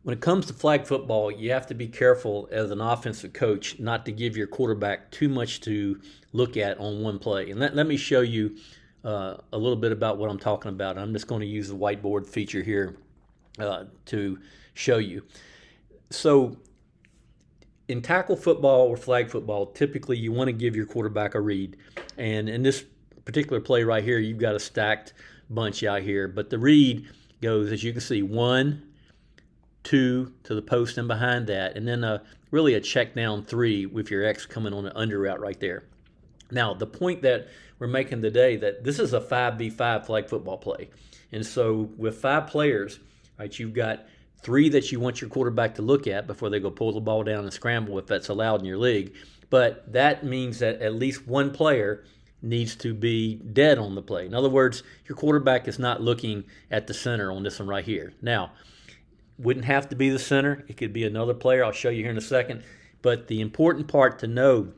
When it comes to flag football, you have to be careful as an offensive coach not to give your quarterback too much to look at on one play. And let me show you a little bit about what I'm talking about. I'm just going to use the whiteboard feature here to show you. So in tackle football or flag football, typically you want to give your quarterback a read. And in this particular play right here, you've got a stacked bunch out here. But the read goes, as you can see, 1, 2 to the post and behind that, and then really a check down 3 with your X coming on the under route right there. Now, the point that we're making today, that this is a 5v5 flag football play. And so with 5 players, right, you've got 3 that you want your quarterback to look at before they go pull the ball down and scramble if that's allowed in your league. But that means that at least 1 player needs to be dead on the play. In other words, your quarterback is not looking at the center on this one right here. Now, wouldn't have to be the center. It could be another player. I'll show you here in a second. But the important part to know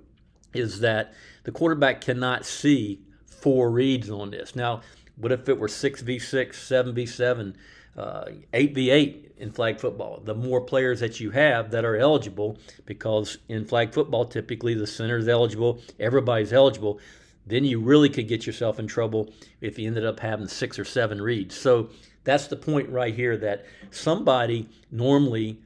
is that the quarterback cannot see 4 reads on this. Now, what if it were 6v6, 7v7, 8v8 in flag football? The more players that you have that are eligible, because in flag football, typically the center is eligible, everybody's eligible, then you really could get yourself in trouble if you ended up having 6 or 7 reads. So that's the point right here, that somebody normally,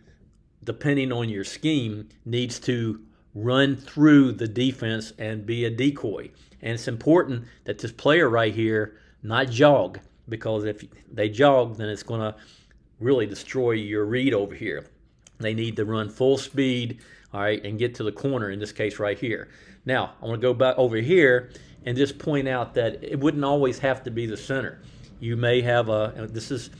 depending on your scheme, needs to run through the defense and be a decoy. And it's important that this player right here not jog, because if they jog, then it's going to really destroy your read over here. They need to run full speed, all right, and get to the corner, in this case right here. Now, I want to go back over here and just point out that it wouldn't always have to be the center. You may have this is,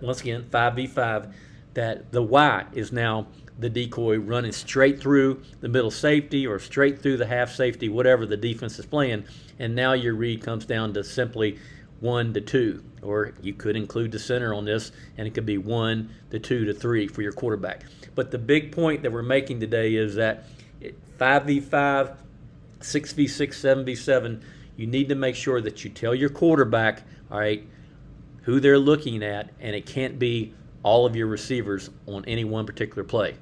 once again, 5v5, that the Y is now the decoy running straight through the middle safety or straight through the half safety, whatever the defense is playing, and now your read comes down to simply 1 to 2, or you could include the center on this, and it could be 1 to 2 to 3 for your quarterback. But the big point that we're making today is that 5v5, 6v6, 7v7, you need to make sure that you tell your quarterback, all right, who they're looking at, and it can't be all of your receivers on any one particular play.